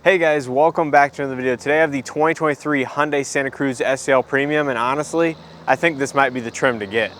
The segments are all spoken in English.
Hey guys, welcome back to another video. Today I have the 2023 Hyundai Santa Cruz SEL Premium, and honestly, I think this might be the trim to get.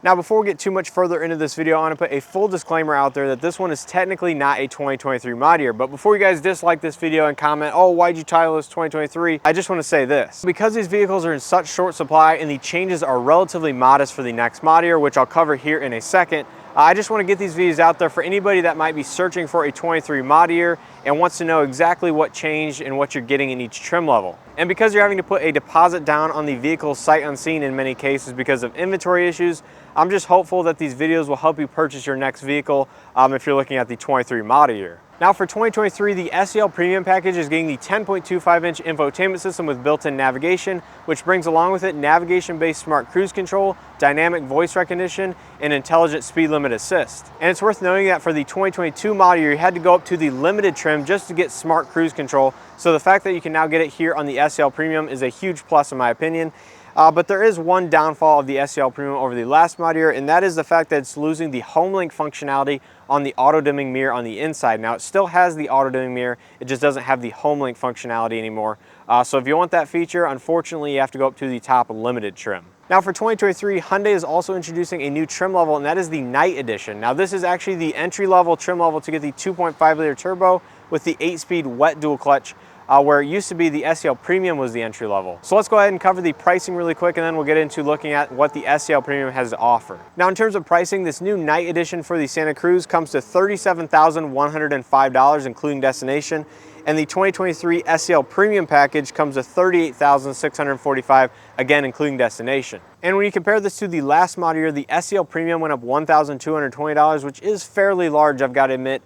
Now before we get too much further into this video, I want to put a full disclaimer out there that this one is technically not a 2023 model year. But before you guys dislike this video and comment, oh, why'd you title this 2023? I just want to say this. Because these vehicles are in such short supply and the changes are relatively modest for the next model year, which I'll cover here in a second, I just want to get these videos out there for anybody that might be searching for a 23 model year and wants to know exactly what changed and what you're getting in each trim level. And because you're having to put a deposit down on the vehicle sight unseen in many cases because of inventory issues, I'm just hopeful that these videos will help you purchase your next vehicle if you're looking at the 23 model year. Now for 2023, the SEL Premium package is getting the 10.25-inch infotainment system with built-in navigation, which brings along with it navigation-based smart cruise control, dynamic voice recognition, and intelligent speed limit assist. And it's worth noting that for the 2022 model year, you had to go up to the limited trim just to get smart cruise control. So the fact that you can now get it here on the SEL Premium is a huge plus in my opinion. But there is one downfall of the SEL Premium over the last model year, and that is the fact that it's losing the home link functionality on the auto dimming mirror on the inside. Now it still has the auto dimming mirror, it just doesn't have the home link functionality anymore. So if you want that feature, unfortunately you have to go up to the top limited trim. Now for 2023, Hyundai is also introducing a new trim level, and that is the Night Edition. Now this is actually the entry-level trim level to get the 2.5-liter turbo with the 8-speed wet dual clutch, where it used to be the SEL Premium was the entry level. So let's go ahead and cover the pricing really quick, and then we'll get into looking at what the SEL Premium has to offer. Now in terms of pricing, this new Night Edition for the Santa Cruz comes to $37,105 including destination, and the 2023 SEL Premium package comes to $38,645, again including destination. And when you compare this to the last model year, the SEL Premium went up $1,220, which is fairly large, I've got to admit,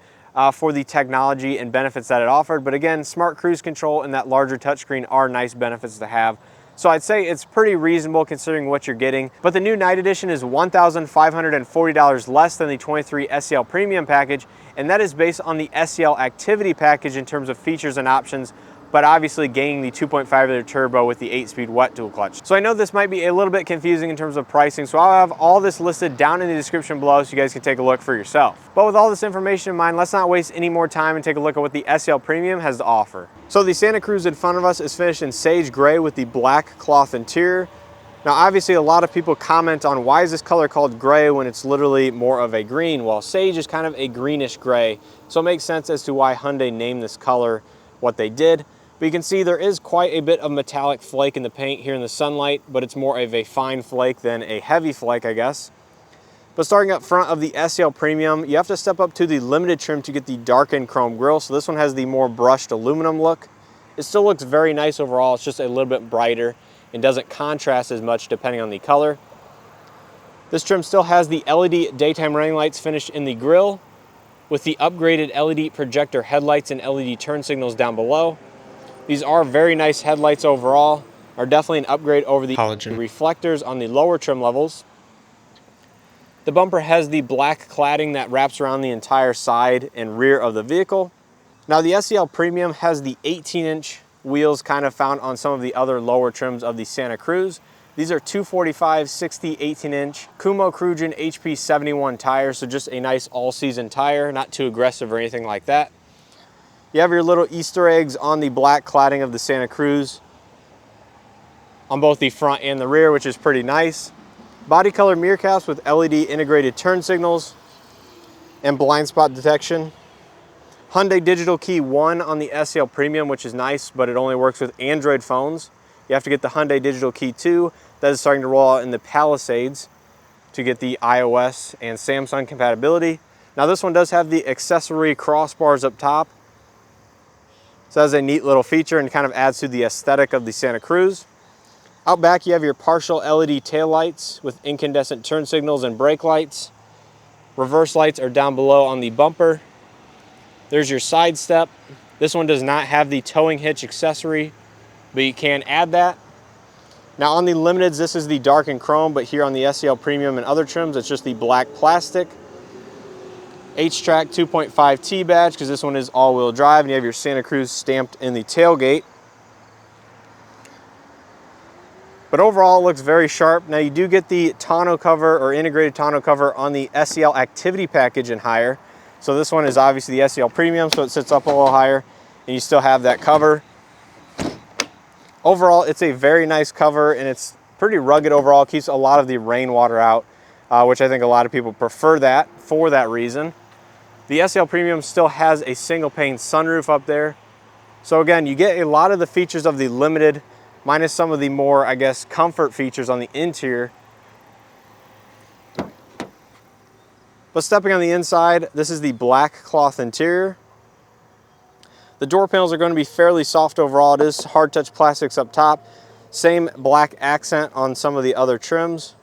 for the technology and benefits that it offered. But again, smart cruise control and that larger touchscreen are nice benefits to have. So I'd say it's pretty reasonable considering what you're getting. But the new Night Edition is $1,540 less than the 23 SEL Premium package, and that is based on the SEL Activity package in terms of features and options, but obviously gaining the 2.5-liter turbo with the 8-speed wet dual clutch. So I know this might be a little bit confusing in terms of pricing, so I'll have all this listed down in the description below so you guys can take a look for yourself. But with all this information in mind, let's not waste any more time and take a look at what the SEL Premium has to offer. So the Santa Cruz in front of us is finished in sage gray with the black cloth interior. Now obviously a lot of people comment on why is this color called gray when it's literally more of a green. Well, sage is kind of a greenish gray, so it makes sense as to why Hyundai named this color what they did. But you can see there is quite a bit of metallic flake in the paint here in the sunlight, but it's more of a fine flake than a heavy flake, I guess. But starting up front of the SEL Premium, you have to step up to the limited trim to get the darkened chrome grille. So this one has the more brushed aluminum look. It still looks very nice overall. It's just a little bit brighter and doesn't contrast as much depending on the color. This trim still has the LED daytime running lights finished in the grille with the upgraded LED projector headlights and LED turn signals down below. These are very nice headlights overall, are definitely an upgrade over the halogen reflectors on the lower trim levels. The bumper has the black cladding that wraps around the entire side and rear of the vehicle. Now the SEL Premium has the 18-inch wheels kind of found on some of the other lower trims of the Santa Cruz. These are 245, 60, 18-inch Kumho Crugin HP 71 tires, so just a nice all-season tire, not too aggressive or anything like that. You have your little Easter eggs on the black cladding of the Santa Cruz on both the front and the rear, which is pretty nice. Body color mirror caps with LED integrated turn signals and blind spot detection. Hyundai Digital Key 1 on the SEL Premium, which is nice, but it only works with Android phones. You have to get the Hyundai Digital Key 2. That is starting to roll out in the Palisades to get the iOS and Samsung compatibility. Now this one does have the accessory crossbars up top. So that's a neat little feature and kind of adds to the aesthetic of the Santa Cruz. Out back you have your partial LED taillights with incandescent turn signals and brake lights. Reverse lights are down below on the bumper. There's your side step. This one does not have the towing hitch accessory, but you can add that. Now on the Limiteds, this is the darkened chrome, but here on the SEL Premium and other trims, it's just the black plastic. H-Track 2.5T badge, because this one is all-wheel drive, and you have your Santa Cruz stamped in the tailgate. But overall, it looks very sharp. Now you do get the tonneau cover or integrated tonneau cover on the SEL Activity package and higher. So this one is obviously the SEL Premium, so it sits up a little higher, and you still have that cover. Overall, it's a very nice cover, and it's pretty rugged overall. It keeps a lot of the rainwater out, which I think a lot of people prefer that for that reason. The SEL Premium still has a single pane sunroof up there. So again, you get a lot of the features of the Limited, minus some of the more, I guess, comfort features on the interior. But stepping on the inside, this is the black cloth interior. The door panels are going to be fairly soft overall. It is hard touch plastics up top. Same black accent on some of the other trims.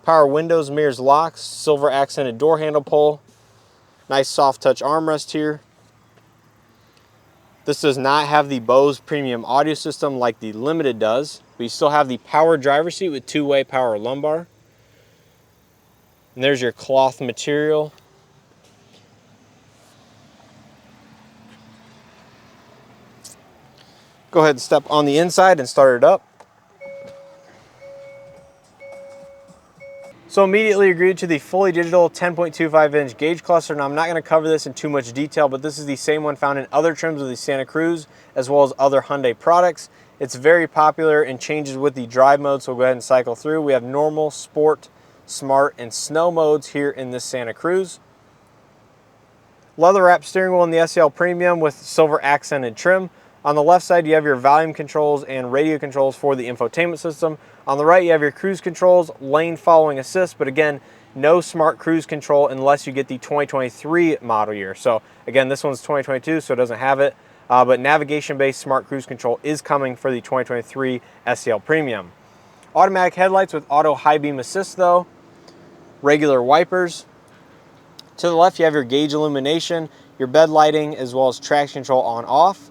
Power windows, mirrors, locks, silver accented door handle pull. Nice soft touch armrest here. This does not have the Bose premium audio system like the Limited does, but you still have the power driver's seat with two-way power lumbar. And there's your cloth material. Go ahead and step on the inside and start it up. So immediately agreed to the fully digital 10.25-inch gauge cluster. Now I'm not going to cover this in too much detail, but this is the same one found in other trims of the Santa Cruz as well as other Hyundai products. It's very popular and changes with the drive mode, so we'll go ahead and cycle through. We have normal, sport, smart, and snow modes here in this Santa Cruz. Leather wrapped steering wheel in the SEL Premium with silver accented trim. On the left side, you have your volume controls and radio controls for the infotainment system. On the right, you have your cruise controls, lane following assist, but again, no smart cruise control unless you get the 2023 model year. So again, this one's 2022, so it doesn't have it, but navigation-based smart cruise control is coming for the 2023 SEL Premium. Automatic headlights with auto high beam assist though, regular wipers. To the left, you have your gauge illumination, your bed lighting, as well as traction control on-off.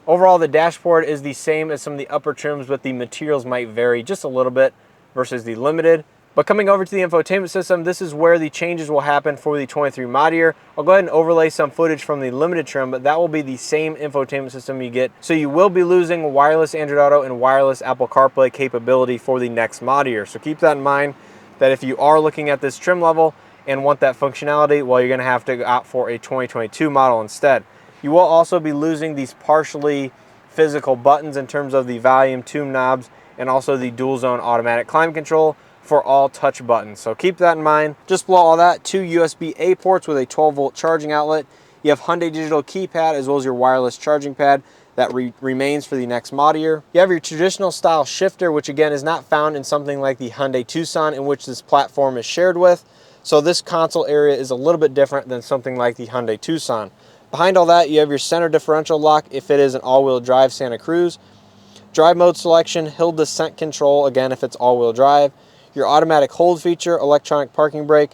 Overall, the dashboard is the same as some of the upper trims, but the materials might vary just a little bit versus the Limited. But coming over to the infotainment system, this is where the changes will happen for the 23 model year. I'll go ahead and overlay some footage from the Limited trim, but that will be the same infotainment system you get. So you will be losing wireless Android Auto and wireless Apple CarPlay capability for the next model year. So keep that in mind, that if you are looking at this trim level and want that functionality, well, you're going to have to opt for a 2022 model instead. You will also be losing these partially physical buttons in terms of the volume, tune knobs, and also the dual zone automatic climate control for all touch buttons. So keep that in mind. Just below all that, two USB-A ports with a 12-volt charging outlet. You have Hyundai digital keypad as well as your wireless charging pad that remains for the next model year. You have your traditional style shifter, which again is not found in something like the Hyundai Tucson, in which this platform is shared with. So this console area is a little bit different than something like the Hyundai Tucson. Behind all that, you have your center differential lock if it is an all-wheel drive Santa Cruz. Drive mode selection, hill descent control, again if it's all-wheel drive. Your automatic hold feature, electronic parking brake,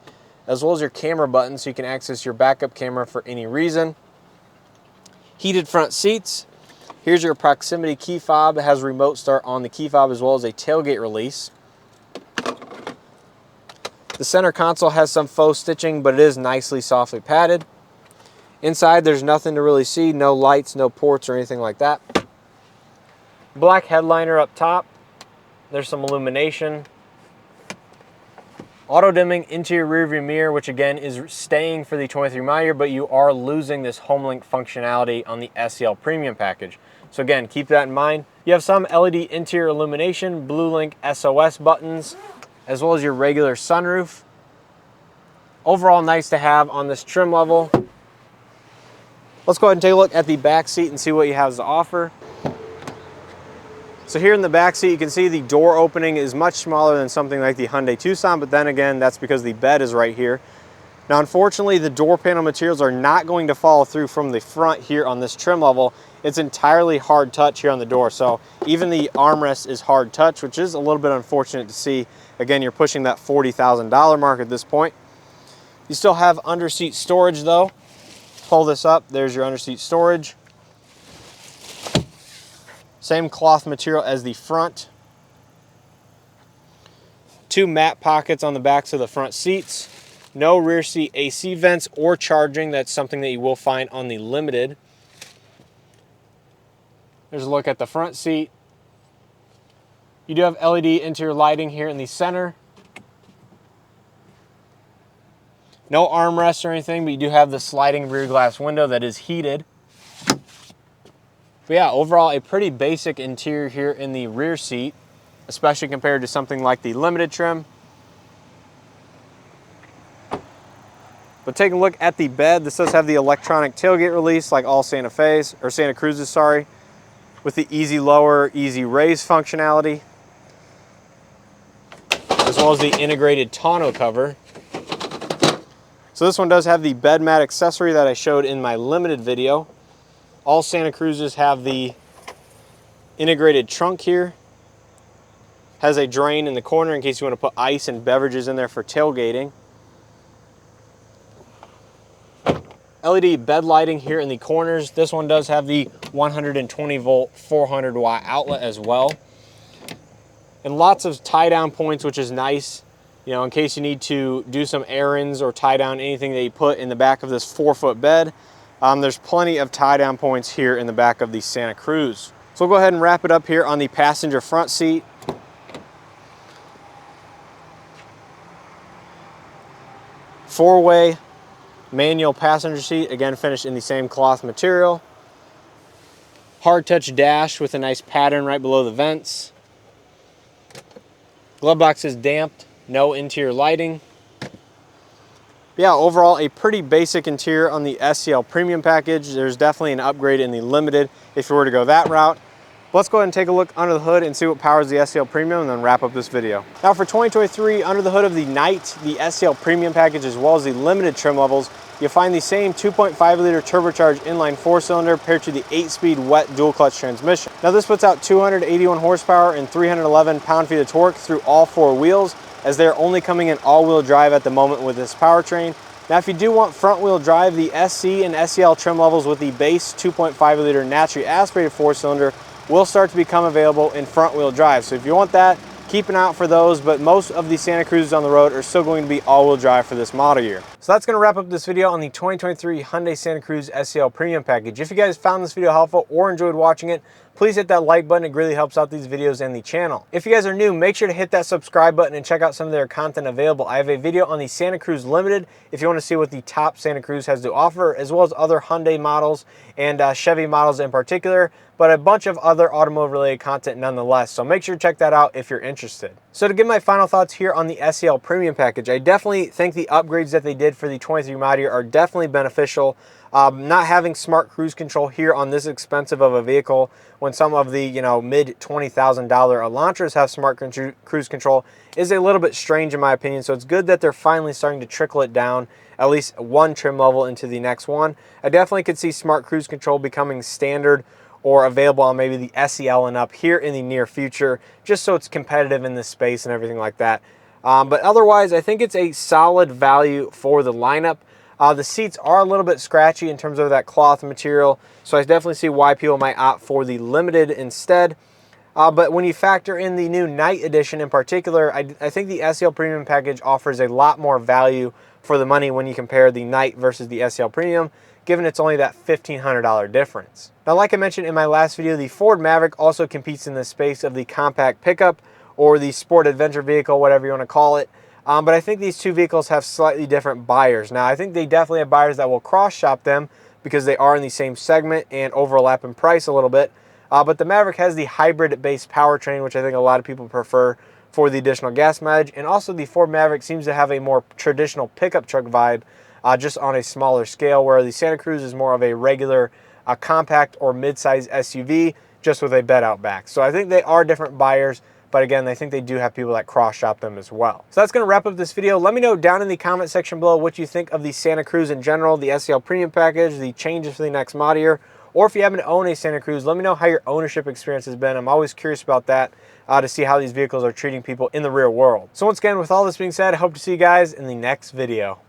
as well as your camera button so you can access your backup camera for any reason. Heated front seats. Here's your proximity key fob. It has remote start on the key fob as well as a tailgate release. The center console has some faux stitching, but it is nicely softly padded. Inside, there's nothing to really see, no lights, no ports or anything like that. Black headliner up top. There's some illumination. Auto dimming interior rear view mirror, which again is staying for the 23 model year, but you are losing this HomeLink functionality on the SEL Premium package. So again, keep that in mind. You have some LED interior illumination, BlueLink SOS buttons, as well as your regular sunroof. Overall, nice to have on this trim level. Let's go ahead and take a look at the back seat and see what you have to offer. So here in the back seat, you can see the door opening is much smaller than something like the Hyundai Tucson, but then again, that's because the bed is right here. Now, unfortunately, the door panel materials are not going to follow through from the front here on this trim level. It's entirely hard touch here on the door. So even the armrest is hard touch, which is a little bit unfortunate to see. Again, you're pushing that $40,000 mark at this point. You still have under-seat storage though. Pull this up, there's your under-seat storage. Same cloth material as the front. Two matte pockets on the backs of the front seats. No rear seat AC vents or charging. That's something that you will find on the Limited. There's a look at the front seat. You do have LED interior lighting here in the center. No armrest or anything, but you do have the sliding rear glass window that is heated. But yeah, overall a pretty basic interior here in the rear seat, especially compared to something like the limited trim. But taking a look at the bed, this does have the electronic tailgate release like all Santa Fe's, or Santa Cruz's, sorry, with the easy lower, easy raise functionality, as well as the integrated tonneau cover. So this one does have the bed mat accessory that I showed in my limited video. All Santa Cruz's have the integrated trunk here. Has a drain in the corner in case you want to put ice and beverages in there for tailgating. LED bed lighting here in the corners. This one does have the 120 volt 400 watt outlet as well. And lots of tie down points, which is nice, you know, in case you need to do some errands or tie down anything that you put in the back of this 4-foot bed. There's plenty of tie down points here in the back of the Santa Cruz. So we'll go ahead and wrap it up here on the passenger front seat. Four-way manual passenger seat, again finished in the same cloth material. Hard touch dash with a nice pattern right below the vents. Glove box is damped, no interior lighting. Yeah, overall a pretty basic interior on the SEL Premium package. There's definitely an upgrade in the Limited if you were to go that route. Let's go ahead and take a look under the hood and see what powers the SEL Premium and then wrap up this video. Now for 2023, under the hood of the Night, the SEL Premium package, as well as the Limited trim levels, you'll find the same 2.5 liter turbocharged inline 4-cylinder paired to the 8-speed wet dual clutch transmission. Now this puts out 281 horsepower and 311 pound-feet of torque through all 4 wheels, as they're only coming in all-wheel drive at the moment with this powertrain. Now if you do want front-wheel drive, the SC and SEL trim levels with the base 2.5 liter naturally aspirated 4-cylinder will start to become available in front-wheel drive. So if you want that, keep an eye out for those, but most of the Santa Cruzes on the road are still going to be all-wheel drive for this model year. So that's going to wrap up this video on the 2023 Hyundai Santa Cruz SEL Premium package. If you guys found this video helpful or enjoyed watching it, please hit that like button. It really helps out these videos and the channel. If you guys are new, make sure to hit that subscribe button and check out some of their content available. I have a video on the Santa Cruz Limited if you want to see what the top Santa Cruz has to offer, as well as other Hyundai models and Chevy models in particular, but a bunch of other automotive related content nonetheless. So make sure to check that out if you're interested. So to give my final thoughts here on the SEL Premium package, I definitely think the upgrades that they did for the 23 model year are definitely beneficial. Not having smart cruise control here on this expensive of a vehicle when some of the mid $20,000 Elantras have smart cruise control is a little bit strange in my opinion. So it's good that they're finally starting to trickle it down at least one trim level into the next one. I definitely could see smart cruise control becoming standard or available on maybe the SEL and up here in the near future, just so it's competitive in this space and everything like that. But otherwise, I think it's a solid value for the lineup. The seats are a little bit scratchy in terms of that cloth material, so I definitely see why people might opt for the Limited instead. But when you factor in the new Night Edition in particular, I think the SEL Premium package offers a lot more value for the money when you compare the Night versus the SEL Premium, given it's only that $1,500 difference. Now, like I mentioned in my last video, the Ford Maverick also competes in the space of the compact pickup or the sport adventure vehicle, whatever you want to call it. But I think these two vehicles have slightly different buyers. Now, I think they definitely have buyers that will cross-shop them because they are in the same segment and overlap in price a little bit. But the Maverick has the hybrid-based powertrain, which I think a lot of people prefer for the additional gas mileage. And also the Ford Maverick seems to have a more traditional pickup truck vibe, just on a smaller scale, where the Santa Cruz is more of a regular compact or mid-size SUV, just with a bed out back. So I think they are different buyers. But again, I think they do have people that cross-shop them as well. So that's going to wrap up this video. Let me know down in the comment section below what you think of the Santa Cruz in general, the SEL Premium package, the changes for the next model year, or if you happen to own a Santa Cruz, let me know how your ownership experience has been. I'm always curious about that to see how these vehicles are treating people in the real world. So once again, with all this being said, I hope to see you guys in the next video.